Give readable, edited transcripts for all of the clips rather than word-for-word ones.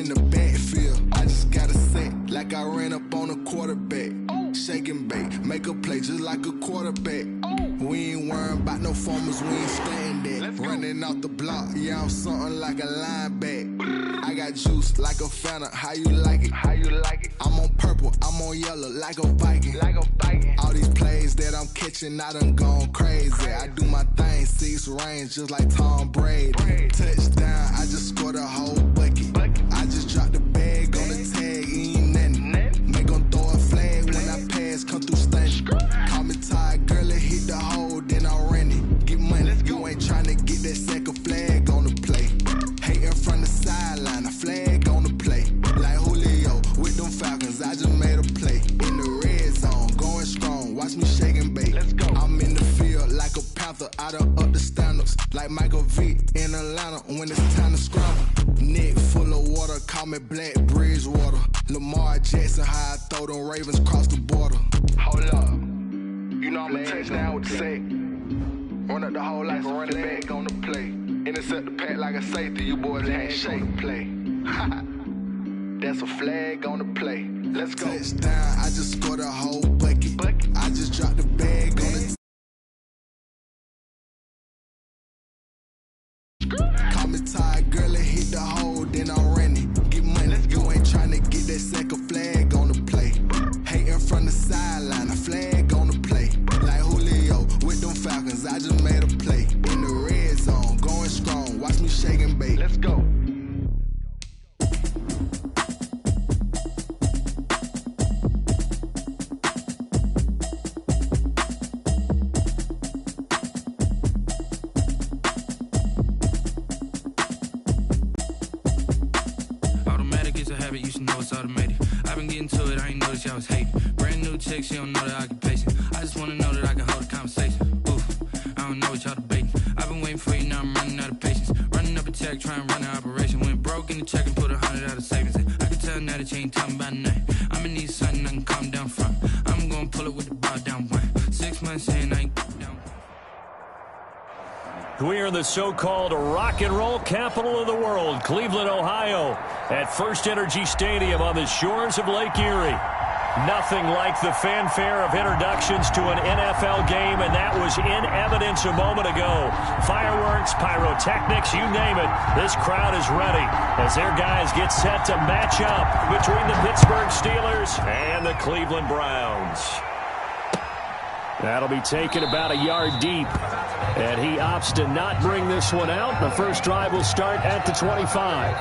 in the backfield. I just got a set like I ran up on a quarterback. Shake and bake, make a play just like a quarterback. We ain't worrying about no formers, we ain't staying there. Running off the block, yeah, I'm something like a linebacker. I got juice like a Fanta, how you like it? How you like it? I'm on purple, I'm on yellow like a Viking. Like a Viking. All these plays that I'm catching, I done gone crazy. I do my thing, 6 range just like Tom Brady. Touchdown, I just scored a whole bucket. I just dropped the bag on the tag, ain't nothing. Make 'em throw a flag when I pass, come through stunning. Call me tired, girl, it hit the hole, then I ran it. Get money, you ain't tryna get that second flag on the play. Hating from the sideline, a flag on the play. Like Julio with them Falcons, I just made a play. In the red zone, going strong, watch me shake and bake. I'm in the field like a Panther, I done up the standards. Like Michael Vick in Atlanta when it's time to scramble. Neck full of water, call me Black Bridgewater. Lamar Jackson, how I throw them Ravens cross the border. Hold up, you know I'm a touchdown with the sack. Run up the whole like a running back on the play. Intercept the pack like a safety, you boys ain't shake play. That's a flag on the play. Let's go. Touchdown, I just scored a whole bucket. I just dropped the bag on the Call me tired, girl, it hit the hole, then I ran it. Get money, you ain't tryna get that second flag on the play. Hating from the sideline, a flag on the play. Like Julio with them Falcons, I just made a play. In the red zone, going strong, watch me shake and bake. Let's go. You should know it's automated. I've been getting to it, I ain't noticed y'all was hating. Brand new chick, she don't know the occupation. I just wanna know that I can hold a conversation. Oof, I don't know what y'all debating. I've been waiting for you, now I'm running out of patience. Running up a check, trying to run an operation. Went broke in the check and put 100 out of savings in. I can tell now that you ain't talking about nothing. I'ma need something I can calm down from. I'm gonna pull it with the bar down one. 6 months in, I ain't down. We are in the so-called rock and roll capital of the world, Cleveland, Ohio, at First Energy Stadium on the shores of Lake Erie. Nothing like the fanfare of introductions to an NFL game, and that was in evidence a moment ago. Fireworks, pyrotechnics, you name it, this crowd is ready as their guys get set to match up between the Pittsburgh Steelers and the Cleveland Browns. That'll be taken about a yard deep, and he opts to not bring this one out. The first drive will start at the 25.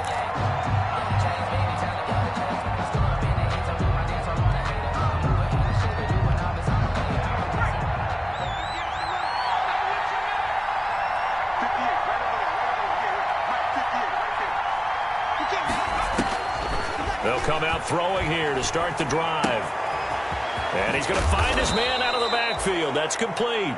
They'll come out throwing here to start the drive. And he's going to find his man out of the backfield. That's complete.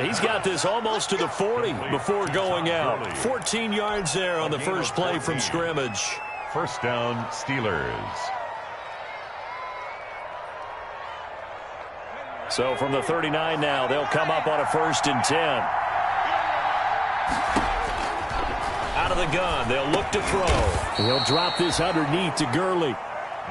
He's got this almost to the 40 before going out. 14 yards there on the first play from scrimmage. First down, Steelers. So from the 39 now, they'll come up on a 1st and 10. Out of the gun, they'll look to throw. He'll drop this underneath to Gurley.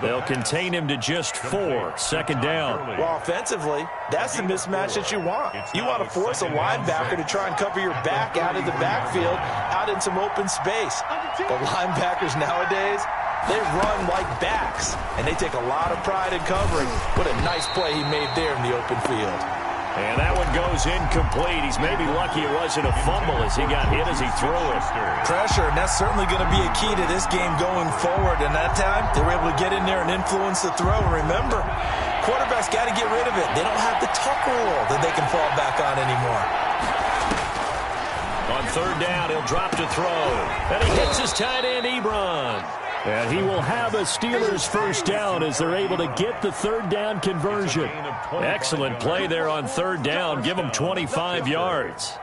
They'll contain him to just 4. Second down. Well, offensively, that's the mismatch that you want. You want to force a linebacker to try and cover your back out of the backfield, out in some open space. The linebackers nowadays, they run like backs, and they take a lot of pride in covering. What a nice play he made there in the open field. And that one goes incomplete. He's maybe lucky it wasn't a fumble as he got hit as he threw it. Pressure, and that's certainly going to be a key to this game going forward. And that time, they were able to get in there and influence the throw. And remember, quarterbacks got to get rid of it. They don't have the tuck rule that they can fall back on anymore. On 3rd down, he'll drop to throw. And he hits his tight end, Ebron. And he will have a Steelers first down as they're able to get the 3rd down conversion. Excellent play there on 3rd down. Give them 25 yards.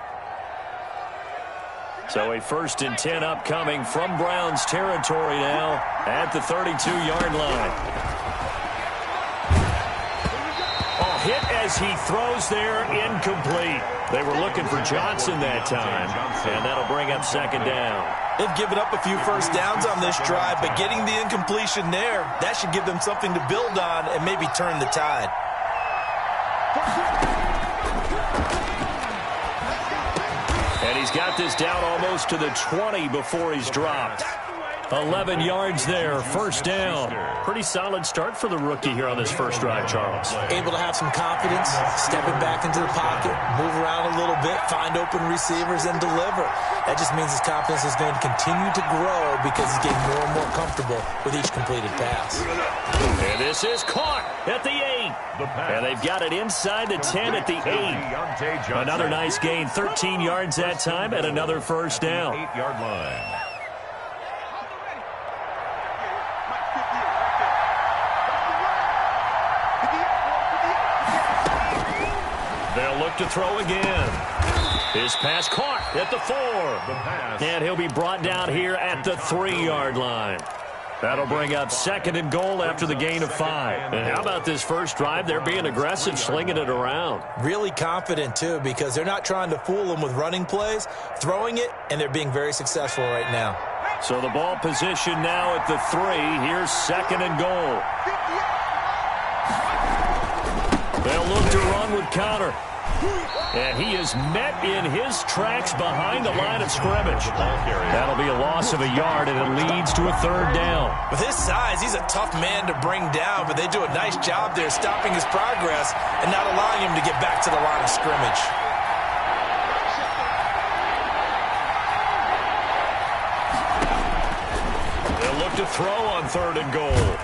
So a 1st and 10 upcoming from Browns territory now at the 32-yard line. Hit as he throws there, incomplete. They were looking for Johnson that time, and that'll bring up 2nd down. They've given up a few first downs on this drive, but getting the incompletion there, that should give them something to build on and maybe turn the tide. And he's got this down almost to the 20 before he's dropped. 11 yards there, first down. Pretty solid start for the rookie here on this first drive, Charles. Able to have some confidence, stepping back into the pocket, move around a little bit, find open receivers, and deliver. That just means his confidence is going to continue to grow because he's getting more and more comfortable with each completed pass. And this is caught at the 8. And they've got it inside the 10 at the 8. Another nice gain, 13 yards that time, and another first down. 8-yard line. They'll look to throw again. His pass caught at the 4. And he'll be brought down here at the 3-yard line. That'll bring up second and goal after the gain of 5. And how about this first drive? They're being aggressive, slinging it around. Really confident, too, because they're not trying to fool them with running plays, throwing it, and they're being very successful right now. So the ball position now at the 3. Here's second and goal. They'll look to run with counter. And he is met in his tracks behind the line of scrimmage. That'll be a loss of a yard, and it leads to a third down. With his size, he's a tough man to bring down, but they do a nice job there stopping his progress and not allowing him to get back to the line of scrimmage. They'll look to throw on third and goal.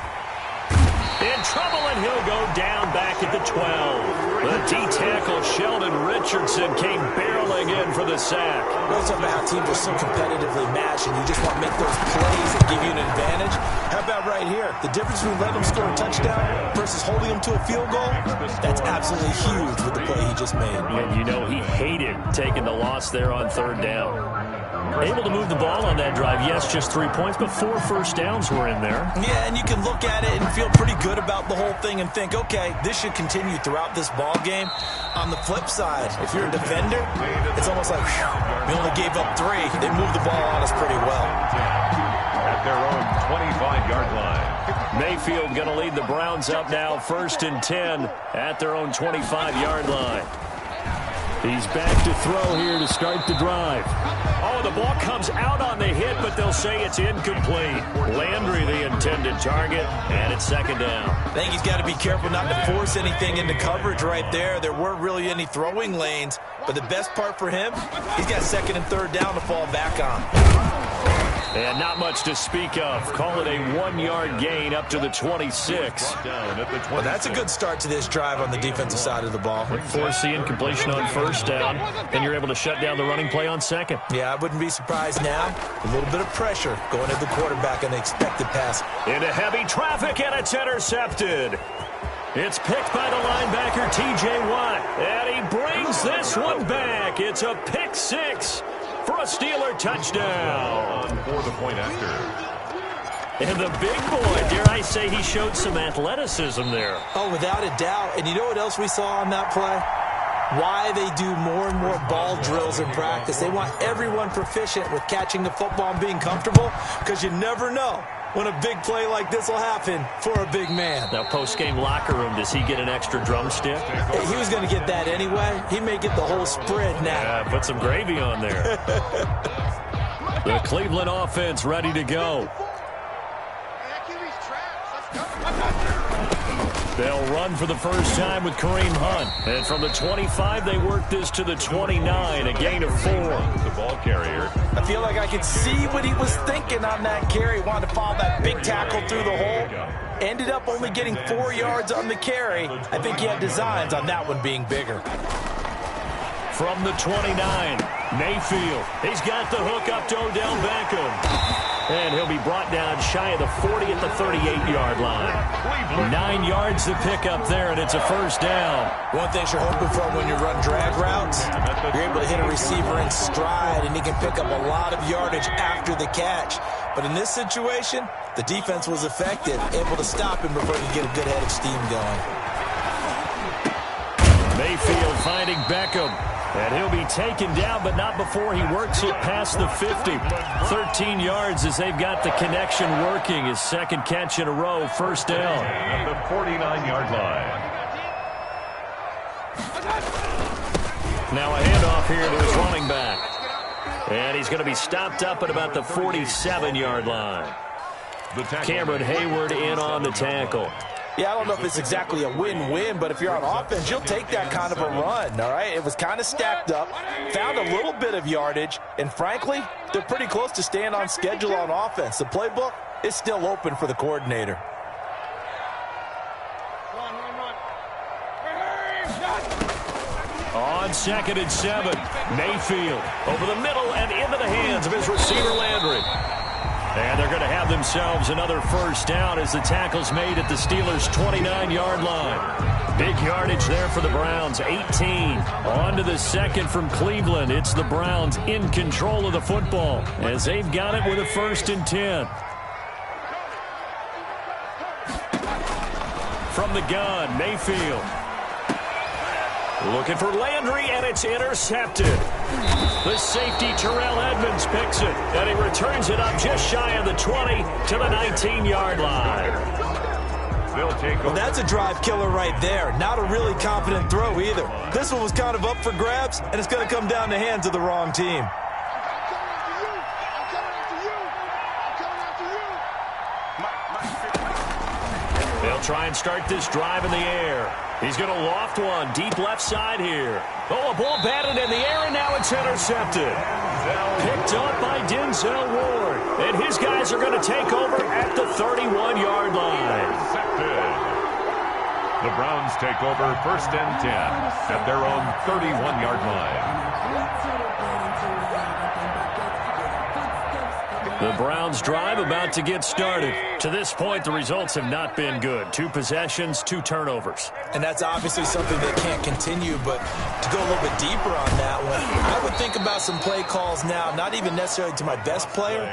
In trouble, and he'll go down back at the 12. The D-tackle Sheldon Richardson came barreling in for the sack. We're talking about how teams are so competitively matched, and you just want to make those plays that give you an advantage. How about right here? The difference between letting them score a touchdown versus holding them to a field goal, that's absolutely huge with the play he just made. And you know he hated taking the loss there on third down. Able to move the ball on that drive. Yes, just 3 points, but 4 first downs were in there. Yeah, and you can look at it and feel pretty good about the whole thing and think, okay, this should continue throughout this ball game. On the flip side, if you're a defender, it's almost like, whew, we only gave up 3. They moved the ball on us pretty well. At their own 25-yard line. Mayfield going to lead the Browns up now, 1st and 10 at their own 25-yard line. He's back to throw here to start the drive. Oh, the ball comes out on the hit, but they'll say it's incomplete. Landry, the intended target, and it's second down. I think he's got to be careful not to force anything into coverage right there. There weren't really any throwing lanes, but the best part for him, he's got second and third down to fall back on. And not much to speak of. Call it a 1-yard gain up to the 26. Well, that's a good start to this drive on the defensive side of the ball. Force the incompletion on first down, and you're able to shut down the running play on second. Yeah, I wouldn't be surprised now. A little bit of pressure going at the quarterback on the expected pass. Into heavy traffic, and it's intercepted. It's picked by the linebacker, T.J. Watt, and he brings this one back. It's a pick 6. For a Steeler touchdown. For the point after. And the big boy, dare I say, he showed some athleticism there. Oh, without a doubt. And you know what else we saw on that play? Why they do more and more ball drills in practice. They want everyone proficient with catching the football and being comfortable, because you never know when a big play like this will happen for a big man. Now, post-game locker room, does he get an extra drumstick? He was going to get that anyway. He may get the whole spread now. Yeah, put some gravy on there. The Cleveland offense ready to go. They'll run for the first time with Kareem Hunt. And from the 25, they work this to the 29, a gain of 4. The ball carrier. I feel like I could see what he was thinking on that carry. Wanted to follow that big tackle through the hole. Ended up only getting 4 yards on the carry. I think he had designs on that one being bigger. From the 29, Mayfield. He's got the hook up to Odell Beckham. And he'll be brought down shy of the 40 at the 38-yard line. 9 yards to pick up there, and it's a first down. One thing you're hoping for when you run drag routes, you're able to hit a receiver in stride, and he can pick up a lot of yardage after the catch. But in this situation, the defense was effective, able to stop him before he could get a good head of steam going. Mayfield finding Beckham. And he'll be taken down, but not before he works it past the 50. 13 yards as they've got the connection working. His second catch in a row, first down. At the 49-yard line. Now a handoff here to his running back. And he's going to be stopped up at about the 47-yard line. Cameron Hayward in on the tackle. Yeah, I don't know if it's exactly a win-win, but if you're on offense, you'll take that kind of a run, all right? It was kind of stacked up, found a little bit of yardage, and frankly, they're pretty close to staying on schedule on offense. The playbook is still open for the coordinator. On 2nd and 7, Mayfield over the middle and into the hands of his receiver Landry. And they're going to have themselves another first down as the tackle's made at the Steelers' 29-yard line. Big yardage there for the Browns, 18. On to the second from Cleveland. It's the Browns in control of the football as they've got it with a 1st and 10. From the gun, Mayfield. Looking for Landry, and it's intercepted. The safety, Terrell Edmonds, picks it, and he returns it up just shy of the 20 to the 19-yard line. Well, that's a drive killer right there. Not a really confident throw either. This one was kind of up for grabs, and it's going to come down the hands of the wrong team. They'll try and start this drive in the air. He's going to loft one deep left side here. Oh, a ball batted in the air, and now it's intercepted. Picked up by Denzel Ward. And his guys are going to take over at the 31-yard line. The Browns take over 1st and 10 at their own 31-yard line. The Browns drive about to get started. To this point, the results have not been good. 2 possessions, 2 turnovers. And that's obviously something that can't continue, but to go a little bit deeper on that one, I would think about some play calls now, not even necessarily to my best player,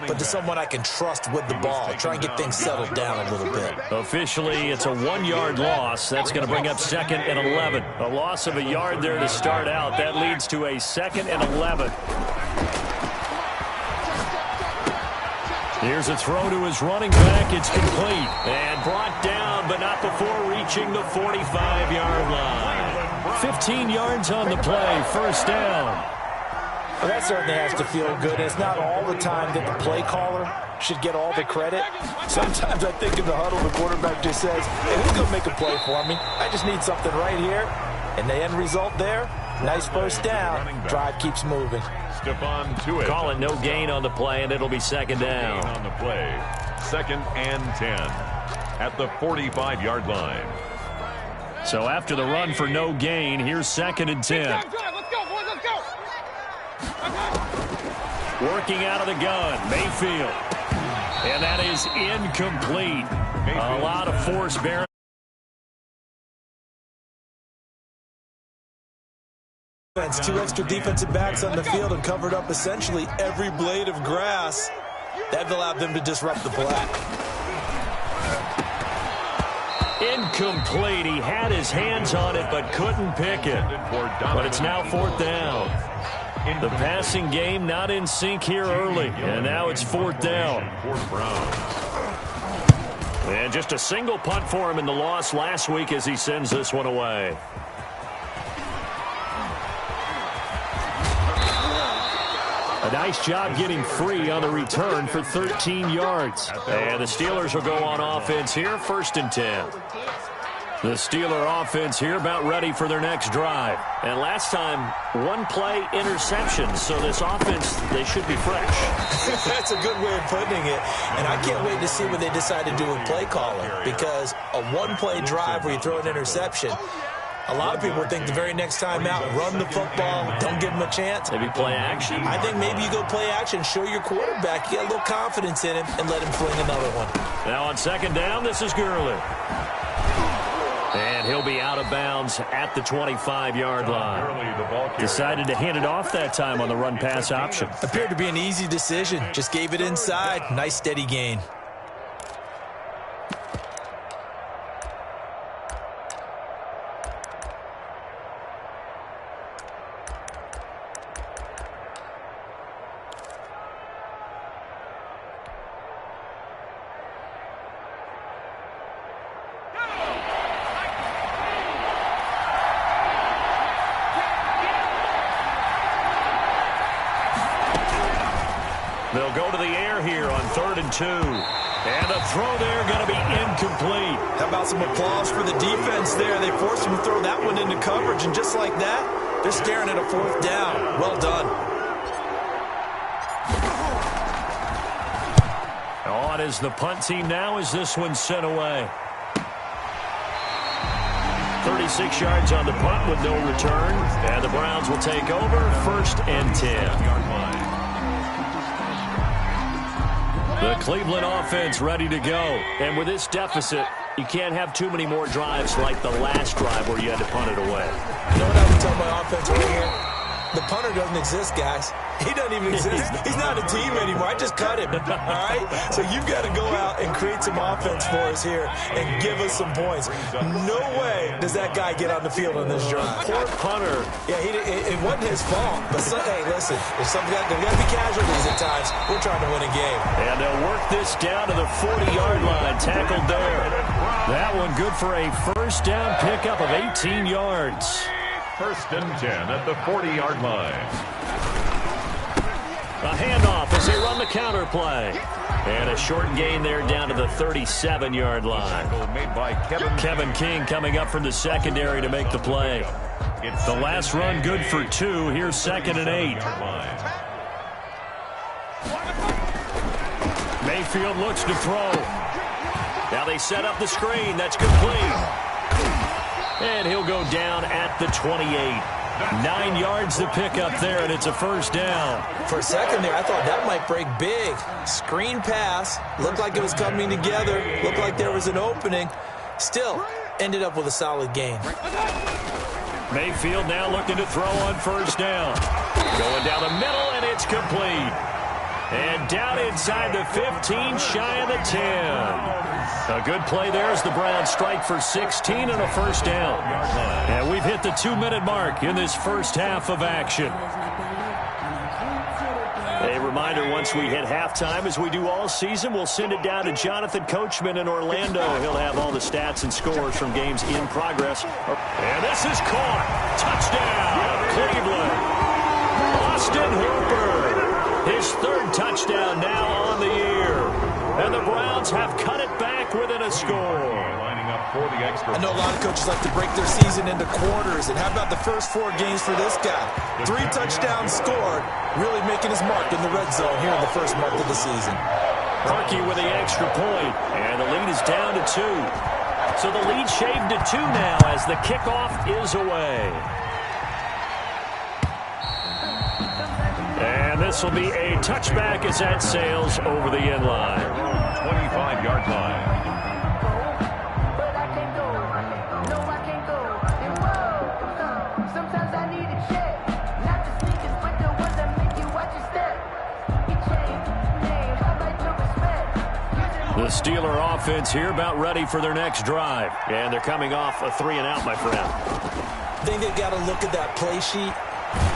but to someone I can trust with the ball. Try and get things settled down a little bit. Officially, it's a 1-yard loss. That's going to bring up 2nd and 11. A loss of a yard there to start out. That leads to a 2nd and 11. Here's a throw to his running back. It's complete. And brought down, but not before reaching the 45-yard line. 15 yards on the play. First down. Well, that certainly has to feel good. It's not all the time that the play caller should get all the credit. Sometimes I think in the huddle, the quarterback just says, hey, who's going to make a play for me? I just need something right here. And the end result there, nice first down. Drive keeps moving. Call it no gain on the play, and it'll be 2nd down. On the play, 2nd and 10 at the 45-yard line. So after the run for no gain, here's 2nd and 10. Let's go, boys, let's go. Working out of the gun, Mayfield. And that is incomplete. A lot of force bearing. 2 extra defensive backs on the field and covered up essentially every blade of grass. That allowed them to disrupt the play. Incomplete. He had his hands on it but couldn't pick it. But it's now 4th down. The passing game not in sync here early. And now it's 4th down. And just a single punt for him in the loss last week as he sends this one away. A nice job getting free on the return for 13 yards. And the Steelers will go on offense here, 1st and 10. The Steeler offense here about ready for their next drive. And last time, 1-play interception. So this offense, they should be fresh. That's a good way of putting it. And I can't wait to see what they decide to do with play calling. Because a 1-play drive where you throw an interception, a lot of people think the very next time out, run the football, don't give him a chance. Maybe play action. I think maybe you go play action, show your quarterback, you get a little confidence in him, and let him fling another one. Now on 2nd down, this is Gurley. And he'll be out of bounds at the 25-yard line. Decided to hand it off that time on the run-pass option. Appeared to be an easy decision. Just gave it inside. Nice steady gain. go to the air here on 3rd and 2. And the throw there going to be incomplete. How about some applause for the defense there? They forced him to throw that one into coverage, and just like that, they're staring at a 4th down. Well done. On is the punt team now as this one's sent away. 36 yards on the punt with no return. And the Browns will take over 1st and 10. The Cleveland offense ready to go. And with this deficit, you can't have too many more drives like the last drive where you had to punt it away. You know what I would tell my offense right here? The punter doesn't exist, guys. He doesn't even exist. He's not a team anymore. I just cut him, all right? So you've got to go out and create some offense for us here and give us some points. No way does that guy get on the field on this drive. Poor punter. Yeah, it wasn't his fault. But, hey, listen, there's got to be casualties at times. We're trying to win a game. And they'll work this down to the 40-yard line, tackled there. That one good for a 1st down pickup of 18 yards. 1st and 10 at the 40-yard line. A handoff as they run the counter play. And a short gain there down to the 37-yard line. Made by Kevin King coming up from the secondary to make the play. The last run good for 2. Here's 2nd and 8. Mayfield looks to throw. Now they set up the screen. That's complete. And he'll go down at the 28. 9 yards to pick up there, and it's a 1st down. For a second there, I thought that might break big. Screen pass. Looked like it was coming together. Looked like there was an opening. Still, ended up with a solid gain. Mayfield now looking to throw on 1st down. Going down the middle, and it's complete. And down inside the 15, shy of the 10. A good play there as the Browns strike for 16 and a 1st down. And we've hit the 2-minute mark in this first half of action. A reminder, once we hit halftime, as we do all season, we'll send it down to Jonathan Coachman in Orlando. He'll have all the stats and scores from games in progress. And this is caught. Touchdown, Cleveland. Austin Hooper. His 3rd touchdown now on the year. And the Browns have cut it back within a score. Lining up for the extra. I know a lot of coaches like to break their season into quarters. And how about the first 4 games for this guy? 3 touchdowns scored, really making his mark in the red zone here in the first month of the season. Parkey with the extra point. And the lead is down to 2. So the lead shaved to 2 now as the kickoff is away. And this will be a touchback as that sails over the end line. 25-yard line. The Steeler offense here about ready for their next drive. And they're coming off a 3-and-out, my friend. I think they've got to look at that play sheet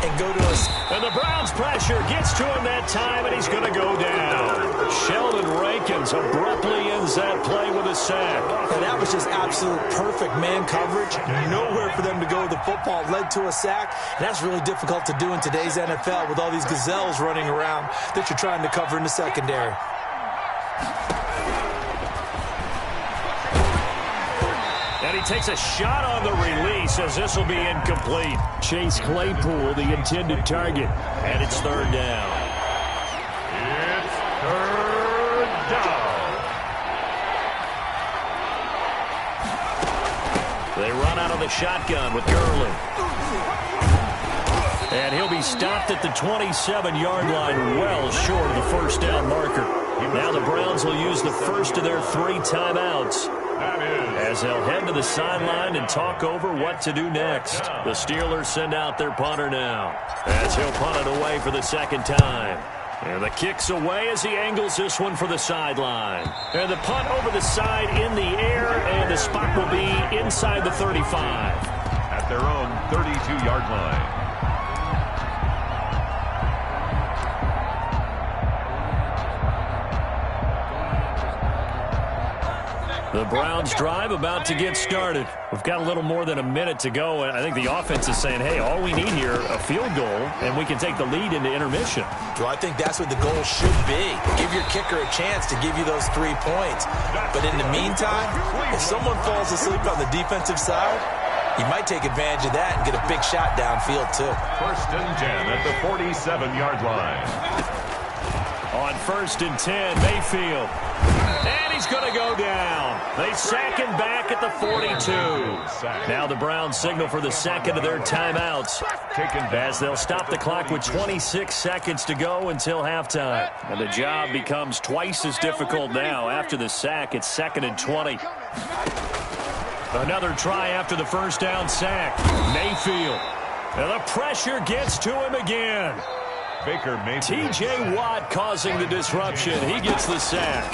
and go to us. And the Browns pressure gets to him that time, and he's going to go down. Sheldon Rankins abruptly ends that play with a sack. And that was just absolute perfect man coverage. Nowhere for them to go with the football. Led to a sack. And that's really difficult to do in today's NFL with all these gazelles running around that you're trying to cover in the secondary. And he takes a shot on the release as this will be incomplete. Chase Claypool, the intended target. And it's 3rd down. It's 3rd down. They run out of the shotgun with Gurley. And he'll be stopped at the 27-yard line, well short of the 1st down marker. Now the Browns will use the first of their 3 timeouts, as they'll head to the sideline and talk over what to do next. The Steelers send out their punter now, as he'll punt it away for the 2nd time. And the kick's away as he angles this one for the sideline. And the punt over the side in the air, and the spot will be inside the 35. At their own 32-yard line. The Browns drive about to get started. We've got a little more than a minute to go, and I think the offense is saying, hey, all we need here, a field goal, and we can take the lead into intermission. Well, I think that's what the goal should be. Give your kicker a chance to give you those 3 points. But in the meantime, if someone falls asleep on the defensive side, you might take advantage of that and get a big shot downfield, too. 1st and 10 at the 47-yard line. On 1st and 10, Mayfield. And he's going to go down. They sack him back at the 42. Now the Browns signal for the second of their timeouts as they'll stop the clock with 26 seconds to go until halftime. And the job becomes twice as difficult now after the sack. It's 2nd and 20. Another try after the first down sack. Mayfield. And the pressure gets to him again. Baker Mayfield. T.J. Watt causing the disruption. He gets the sack.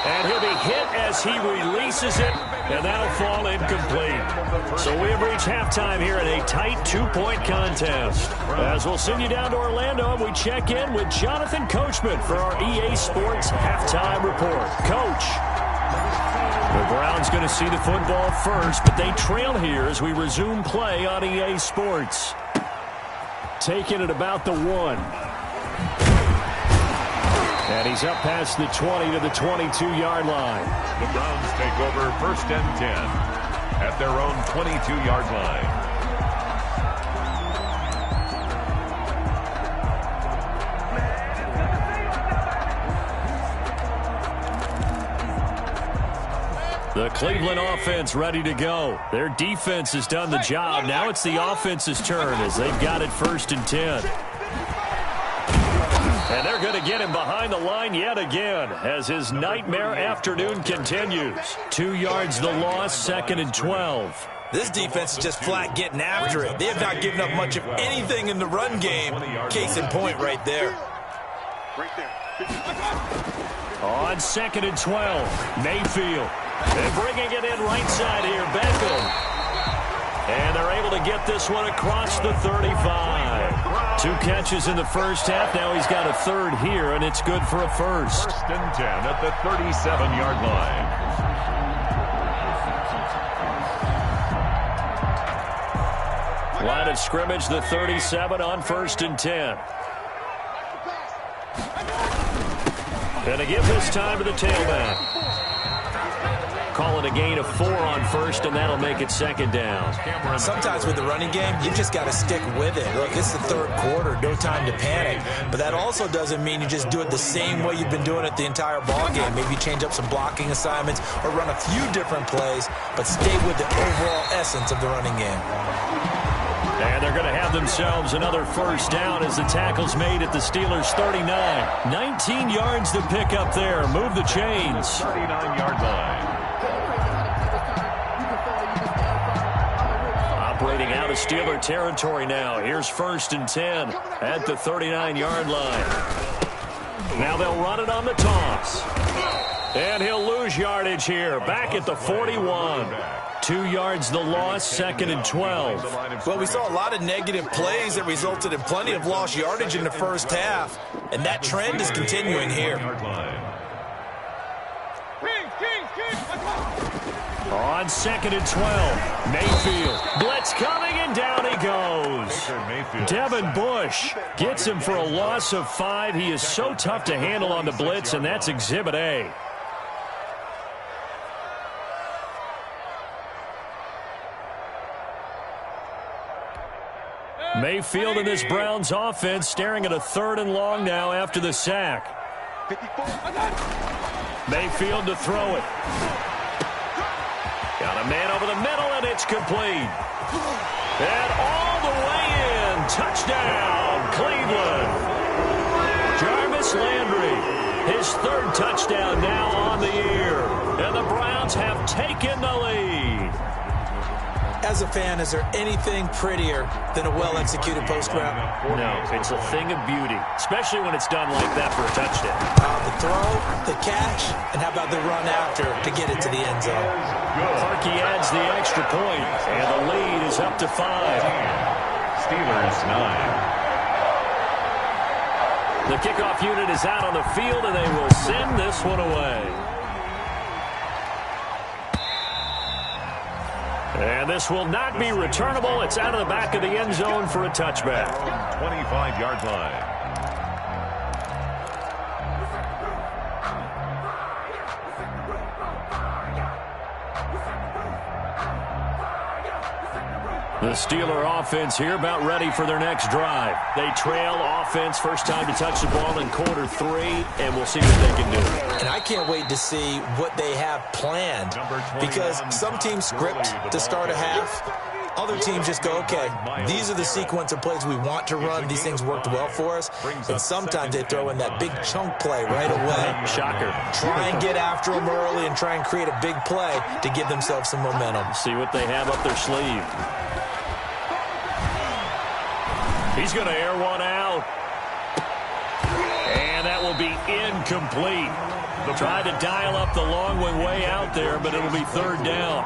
And he'll be hit as he releases it, and that'll fall incomplete. So we have reached halftime here in a tight 2-point contest. As we'll send you down to Orlando, we check in with Jonathan Coachman for our EA Sports Halftime Report. Coach. The Browns going to see the football first, but they trail here as we resume play on EA Sports. Taking it about the 1. And he's up past the 20 to the 22-yard line. The Browns take over 1st and 10 at their own 22-yard line. The Cleveland offense ready to go. Their defense has done the job. Now it's the offense's turn as they've got it 1st and 10. And they're going to get him behind the line yet again as his nightmare afternoon continues. 2 yards the loss, 2nd and 12. This defense is just flat getting after it. They have not given up much of anything in the run game. Case in point right there. On 2nd and 12, Mayfield. They're bringing it in right side here, Beckham. And they're able to get this one across the 35. 2 catches in the first half. Now he's got a 3rd here, and it's good for a 1st. 1st and 10 at the 37-yard line. Line of scrimmage, the 37 on 1st and 10. And to give this time to the tailback. Call it a gain of 4 on 1st, and that'll make it 2nd down. Sometimes with the running game, you just got to stick with it. Look, it's the 3rd quarter, no time to panic. But that also doesn't mean you just do it the same way you've been doing it the entire ball game. Maybe change up some blocking assignments or run a few different plays, but stay with the overall essence of the running game. And they're going to have themselves another 1st down as the tackle's made at the Steelers' 39. 19 yards to pick up there. Move the chains. 39-yard line. Operating out of Steeler territory now. Here's 1st and 10 at the 39-yard line. Now they'll run it on the toss. And he'll lose yardage here. Back at the 41. 2 yards the loss, 2nd and 12. Well, we saw a lot of negative plays that resulted in plenty of lost yardage in the first half. And that trend is continuing here. On 2nd and 12, Mayfield. Blitz coming, and down he goes. Devin Bush gets him for a loss of 5. He is so tough to handle on the blitz, and that's Exhibit A. Mayfield and this Browns offense staring at a 3rd and long now after the sack. Mayfield to throw it. Got a man over the middle, and it's complete. And all the way in. Touchdown, Cleveland. Jarvis Landry, his 3rd touchdown now on the year. And the Browns have taken the lead. As a fan, is there anything prettier than a well-executed post route? No, it's a thing of beauty, especially when it's done like that for a touchdown. The throw, the catch, and how about the run after to get it to the end zone? Parkey adds the extra point, and the lead is up to 5. Steelers 9. The kickoff unit is out on the field, and they will send this one away. And this will not be returnable. It's out of the back of the end zone for a touchback. 25-yard line. The Steeler offense here about ready for their next drive. They trail offense, first time to touch the ball in quarter 3, and we'll see what they can do. And I can't wait to see what they have planned, because some teams script to start a half. Other teams just go, okay, these are the sequence of plays we want to run. These things worked well for us. And sometimes they throw in that big chunk play right away. Shocker. Try and get after them early and try and create a big play to give themselves some momentum. See what they have up their sleeve. He's going to air one out. And that will be incomplete. Tried to dial up the long one way out there, but it'll be third down.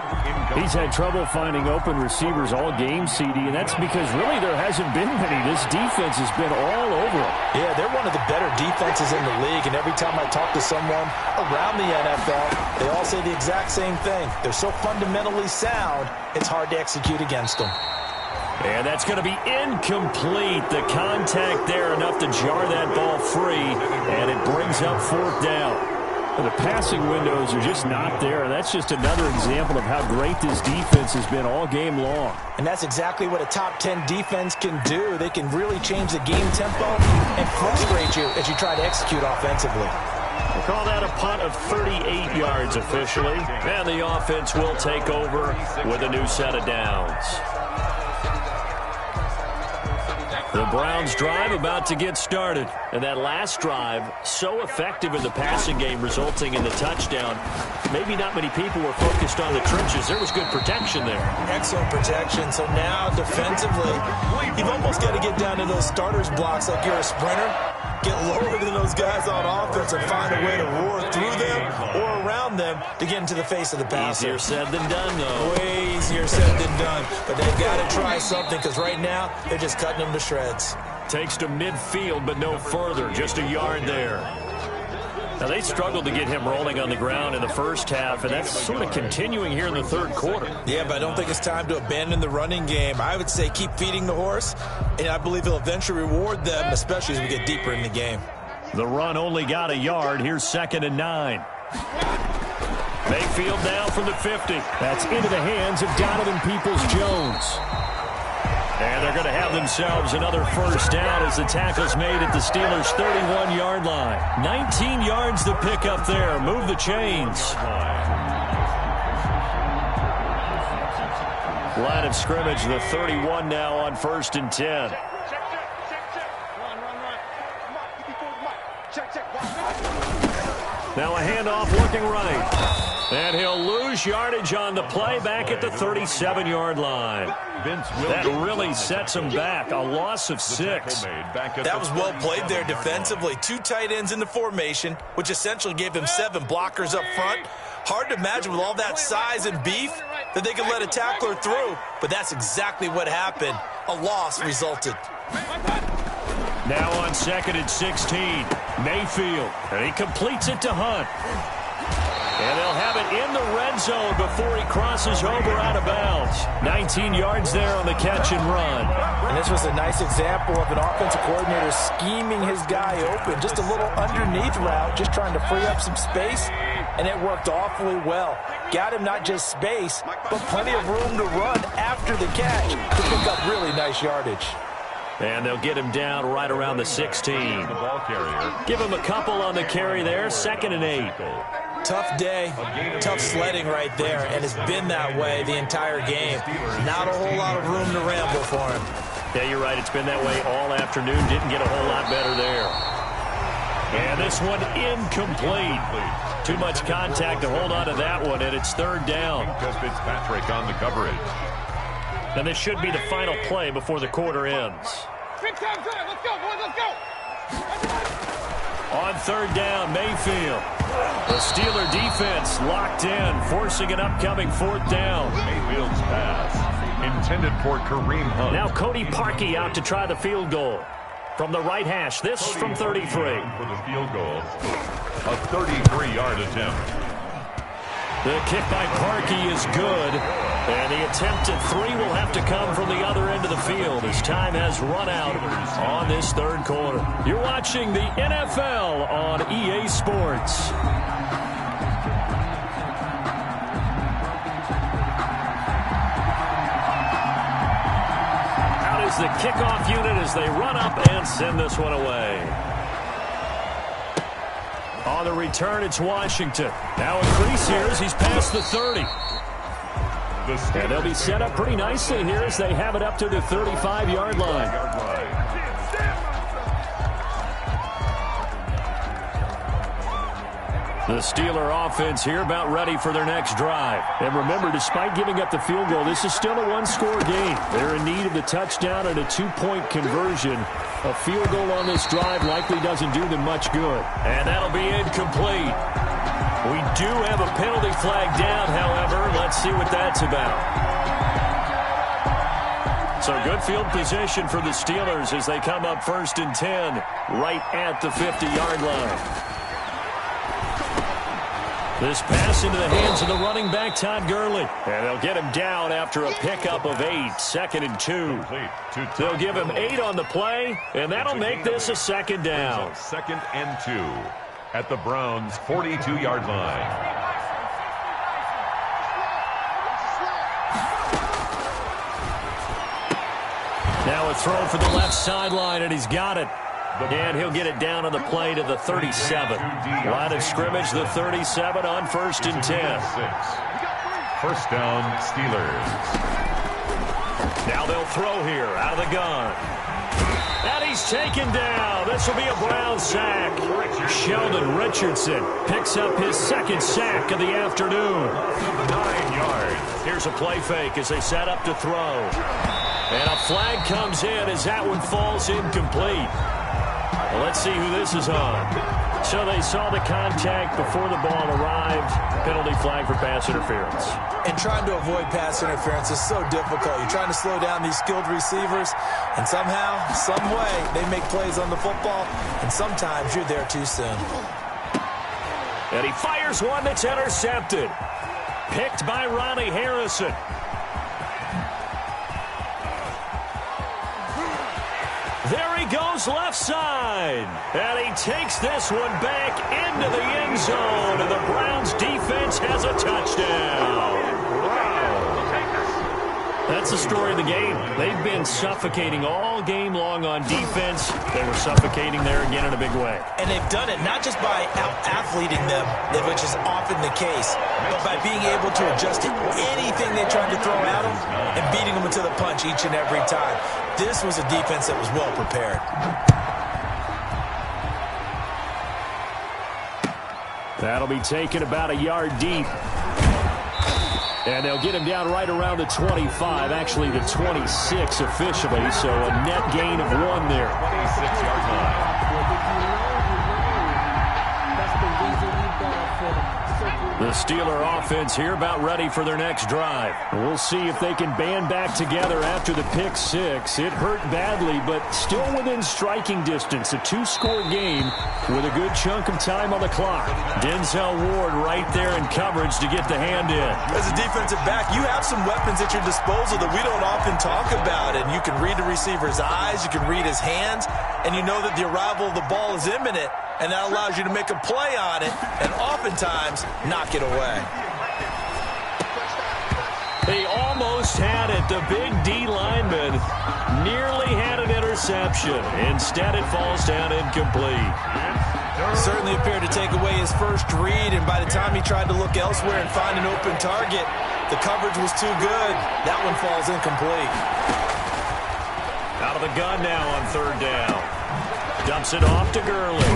He's had trouble finding open receivers all game, CD, and that's because really there hasn't been many. This defense has been all over them. Yeah, they're one of the better defenses in the league, and every time I talk to someone around the NFL, they all say the exact same thing. They're so fundamentally sound, it's hard to execute against them. And that's going to be incomplete. The contact there enough to jar that ball free, and it brings up fourth down. The passing windows are just not there. That's just another example of how great this defense has been all game long. And that's exactly what a top 10 defense can do. They can really change the game tempo and frustrate you as you try to execute offensively. We'll call that a punt of 38 yards officially. And the offense will take over with a new set of downs. The Browns drive about to get started. And that last drive, so effective in the passing game, resulting in the touchdown. Maybe not many people were focused on the trenches. There was good protection there. Excellent protection. So now, defensively, you've almost got to get down to those starters blocks like you're a sprinter. Get lower than those guys on offense and find a way to roar through them or around them to get into the face of the passer. Easier said than done, though. Way easier said than done. But they've got to try something, because right now they're just cutting them to shreds. Takes to midfield, but no further. Just a yard there. Now, they struggled to get him rolling on the ground in the first half, and that's sort of continuing here in the third quarter. Yeah, but I don't think it's time to abandon the running game. I would say keep feeding the horse, and I believe he'll eventually reward them, especially as we get deeper in the game. The run only got a yard. Here's 2nd and 9. Mayfield now from the 50. That's into the hands of Donovan Peoples-Jones. And they're going to have themselves another first down as the tackle's made at the Steelers' 31-yard line. 19 yards to pick up there. Move the chains. Line of scrimmage, the 31 now on 1st and 10. Now a handoff looking right. And he'll lose yardage on the play back at the 37-yard line. That really sets him back. A loss of 6. That was well played there defensively. 2 tight ends in the formation, which essentially gave them 7 blockers up front. Hard to imagine with all that size and beef that they could let a tackler through. But that's exactly what happened. A loss resulted. Now on 2nd and 16. Mayfield. And he completes it to Hunt. And they'll have it in the red zone before he crosses over out of bounds. 19 yards there on the catch and run. And this was a nice example of an offensive coordinator scheming his guy open. Just a little underneath route, just trying to free up some space. And it worked awfully well. Got him not just space, but plenty of room to run after the catch to pick up really nice yardage. And they'll get him down right around the 16. Give him a couple on the carry there. 2nd and 8. Tough day, tough sledding right there, and it's been that way the entire game. Not a whole lot of room to ramble for him. Yeah, you're right. It's been that way all afternoon. Didn't get a whole lot better there. And this one incomplete. Too much contact to hold on to that one, and it's 3rd down. Fitzpatrick on the coverage. And this should be the final play before the quarter ends. Let's go, boys, let's go. On 3rd down, Mayfield. The Steeler defense locked in, forcing an upcoming 4th down. Mayfield's pass intended for Kareem Hunt. Now Cody Parkey out to try the field goal. from the right hash. This from 33. For the field goal, a 33-yard attempt. The kick by Parkey is good. And the attempt at 3 will have to come from the other end of the field as time has run out on this third quarter. You're watching the NFL on EA Sports. Out is the kickoff unit as they run up and send this one away. On the return, it's Washington. Now increase here as he's past the 30. And they'll be set up pretty nicely here as they have it up to the 35-yard line. The Steeler offense here about ready for their next drive. And remember, despite giving up the field goal, this is still a one-score game. They're in need of the touchdown and a two-point conversion. A field goal on this drive likely doesn't do them much good. And that'll be incomplete. We do have a penalty flag down, however. Let's see what that's about. So good field position for the Steelers as they come up 1st and 10 right at the 50-yard line. This pass into the hands of the running back, Todd Gurley. And they'll get him down after a pickup of 8, 2nd and 2. They'll give him 8 on the play, and that'll make this a 2nd down. 2nd and 2 at the Browns' 42-yard line. Now a throw for the left sideline, and he's got it. And he'll get it down on the play to the 37. Line of scrimmage, the 37 on 1st and 10. 1st down, Steelers. Now they'll throw here out of the gun. And he's taken down. This will be a Brown sack. Sheldon Richardson picks up his 2nd sack of the afternoon. 9 yards. Here's a play fake as they set up to throw. And a flag comes in as that one falls incomplete. Well, let's see who this is on. So they saw the contact before the ball arrived. Penalty flag for pass interference. And trying to avoid pass interference is so difficult. You're trying to slow down these skilled receivers, and somehow, some way, they make plays on the football, and sometimes you're there too soon. And he fires one that's intercepted. Picked by Ronnie Harrison. There he goes left side. And he takes this one back into the end zone. And the Browns defense has a touchdown. That's the story of the game. They've been suffocating all game long on defense. They were suffocating there again in a big way. And they've done it not just by out-athleting them, which is often the case, but by being able to adjust to anything they tried to throw at them and beating them into the punch each and every time. This was a defense that was well prepared. That'll be taken about a yard deep. And they'll get him down right around the 25, actually the 26 officially, so a net gain of 1 there. 26-yard line. The Steeler offense here about ready for their next drive. We'll see if they can band back together after the pick 6. It hurt badly, but still within striking distance. A 2-score game with a good chunk of time on the clock. Denzel Ward right there in coverage to get the hand in. As a defensive back, you have some weapons at your disposal that we don't often talk about. And you can read the receiver's eyes, you can read his hands, and you know that the arrival of the ball is imminent. And that allows you to make a play on it and oftentimes knock it away. They almost had it. The big D lineman nearly had an interception. Instead, it falls down incomplete. Certainly appeared to take away his first read, and by the time he tried to look elsewhere and find an open target, the coverage was too good. That one falls incomplete. Out of the gun now on 3rd down. Dumps it off to Gurley.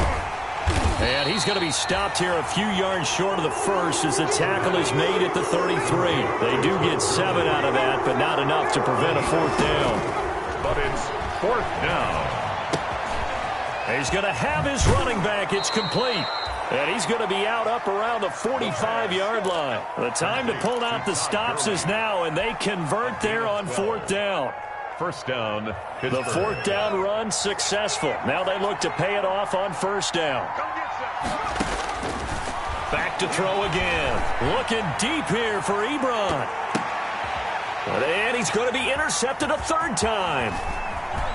And he's going to be stopped here a few yards short of the first as the tackle is made at the 33. They do get 7 out of that, but not enough to prevent a 4th down. But it's 4th down. He's going to have his running back. It's complete. And he's going to be out up around the 45-yard line. The time to pull out the stops is now, and they convert there on 4th down. First down, The Pittsburgh. fourth down run successful. Now they look to pay it off on first down. Back to throw again. Looking deep here for Ebron. And he's going to be intercepted a third time.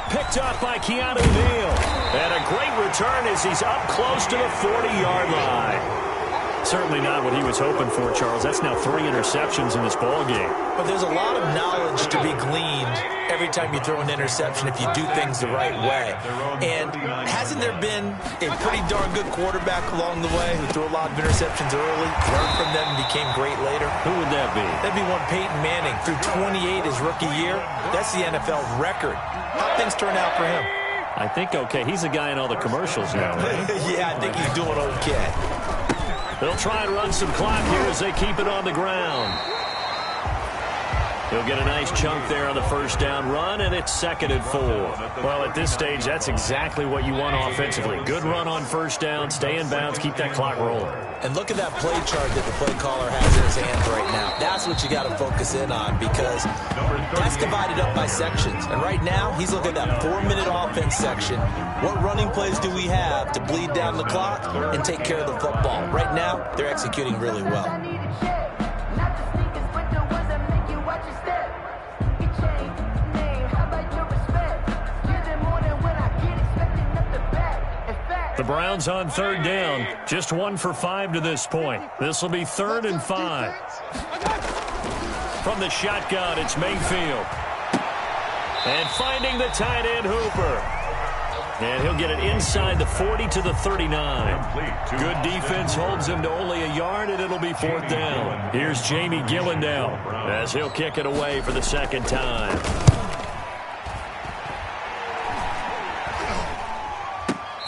Picked up by Keanu Neal. And a great return as he's up close to the 40-yard line. Certainly not what he was hoping for, Charles. That's now 3 interceptions in this ball game. But there's a lot of knowledge to be gleaned every time you throw an interception if you do things the right way. And hasn't there been a pretty darn good quarterback along the way who threw a lot of interceptions early, learned from them, and became great later? Who would that be? That'd be one Peyton Manning. Threw 28 his rookie year. That's the NFL record. How'd things turn out for him? I think okay. He's the guy in all the commercials now, right? Yeah, I think he's doing okay. They'll try and run some clock here as they keep it on the ground. He'll get a nice chunk there on the first down run, and it's 2nd and 4. Well, at this stage, that's exactly what you want offensively. Good run on first down, stay in bounds, keep that clock rolling. And look at that play chart that the play caller has in his hands right now. That's what you got to focus in on because that's divided up by sections. And right now, he's looking at that 4-minute offense section. What running plays do we have to bleed down the clock and take care of the football? Right now, they're executing really well. The Browns on third down, just 1 for 5 to this point. This will be 3rd and 5. From the shotgun, it's Mayfield. And finding the tight end, Hooper. And he'll get it inside the 40 to the 39. Good defense holds him to only a yard, and it'll be 4th down. Here's Jamie Gillandale as he'll kick it away for the second time.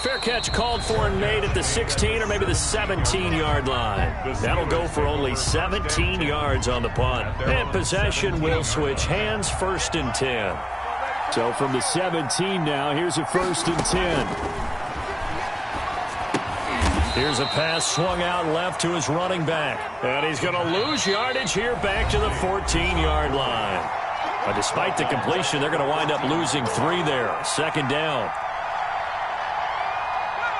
Fair catch called for and made at the 16 or maybe the 17-yard line. That'll go for only 17 yards on the punt. And possession will switch hands, 1st and 10. So from the 17 now, here's a 1st and 10. Here's a pass swung out left to his running back. And he's going to lose yardage here back to the 14-yard line. But despite the completion, they're going to wind up losing 3 there. 2nd down.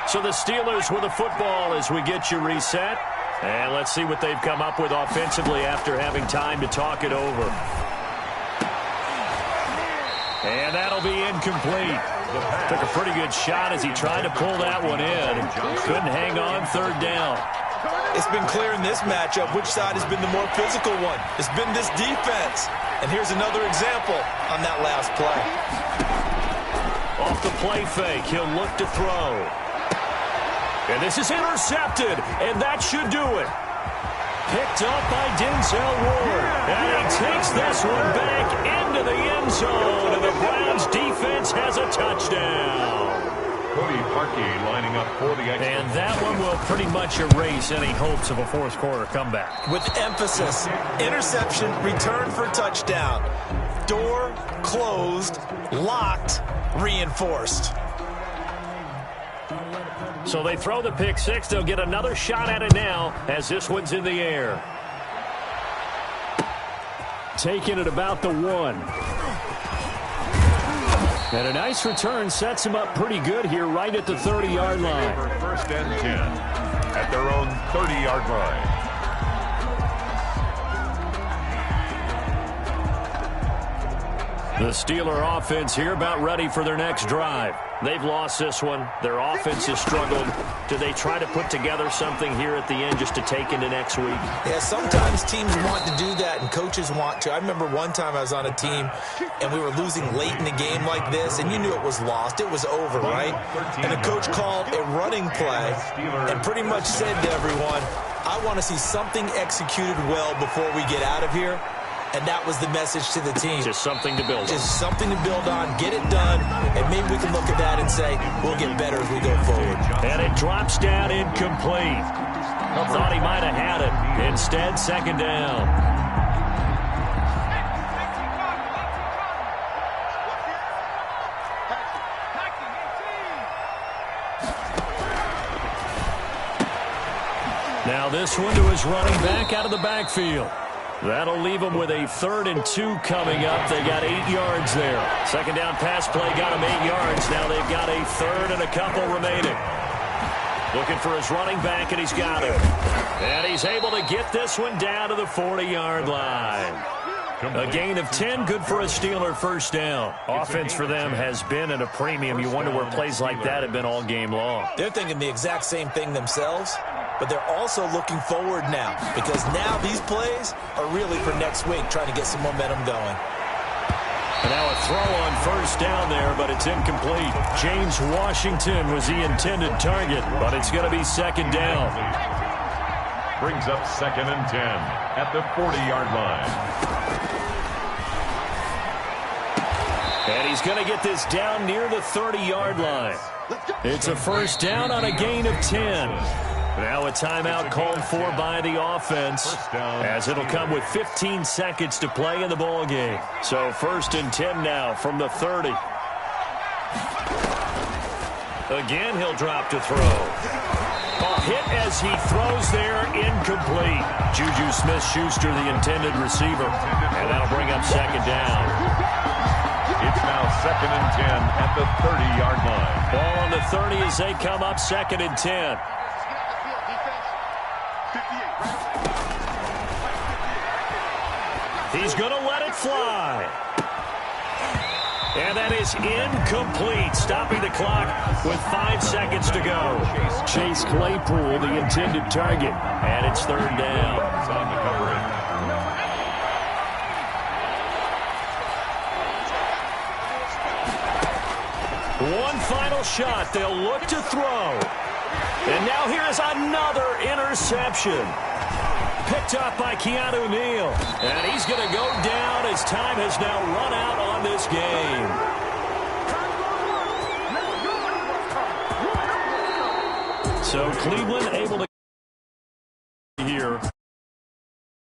So the Steelers with the football as we get you reset. And let's see what they've come up with offensively after having time to talk it over. And that'll be incomplete. Took a pretty good shot as he tried to pull that one in. Couldn't hang on 3rd down. It's been clear in this matchup which side has been the more physical one. It's been this defense. And here's another example on that last play. Off the play fake, he'll look to throw. And this is intercepted, and that should do it. Picked up by Denzel Ward. And he takes this one back into the end zone, and the Browns defense has a touchdown. Cody Parkey lining up for the extra. And that one will pretty much erase any hopes of a 4th quarter comeback. With emphasis, interception, return for touchdown. Door closed, locked, reinforced. So they throw the pick 6. They'll get another shot at it now as this one's in the air. Taking it about the 1. And a nice return sets him up pretty good here right at the 30-yard line. 1st and 10 at their own 30-yard line. The Steeler offense here about ready for their next drive. They've lost this one. Their offense has struggled. Do they try to put together something here at the end just to take into next week? Yeah, sometimes teams want to do that and coaches want to. I remember one time I was on a team and we were losing late in a game like this and you knew it was lost. It was over, right? And the coach called a running play and pretty much said to everyone, I want to see something executed well before we get out of here. And that was the message to the team. Just something to build on. Just something to build on, get it done, and maybe we can look at that and say, we'll get better as we go forward. And it drops down incomplete. Thought he might have had it. Instead, 2nd down. Now this one to his running back out of the backfield. That'll leave them with a 3rd and 2 coming up. They got 8 yards there. Second down pass play got them 8 yards. Now they've got a 3rd and a couple remaining. Looking for his running back, and he's got him. And he's able to get this one down to the 40-yard line. A gain of 10, good for a Steeler first down. Offense for them has been at a premium. You wonder where plays like that have been all game long. They're thinking the exact same thing themselves, but they're also looking forward now, because now these plays are really for next week, trying to get some momentum going. And now a throw on first down there, but it's incomplete. James Washington was the intended target, but it's going to be second down. Brings up 2nd and 10 at the 40-yard line. And he's going to get this down near the 30-yard line. It's a first down on a gain of 10. Now a timeout called for by the offense, as it'll come with 15 seconds to play in the ball game. So 1st and 10 now from the 30. Again, he'll drop to throw. A hit as he throws there, incomplete. Juju Smith-Schuster, the intended receiver. And that'll bring up second down. It's now 2nd and 10 at the 30-yard line. Ball on the 30 as they come up 2nd and 10. He's going to let it fly. And that is incomplete, stopping the clock with 5 seconds to go. Chase Claypool, the intended target, and it's 3rd down. It's on the coverage. One final shot. They'll look to throw. And now here is another interception. Picked up by Keanu Neal. And he's going to go down as time has now run out on this game. So Cleveland able to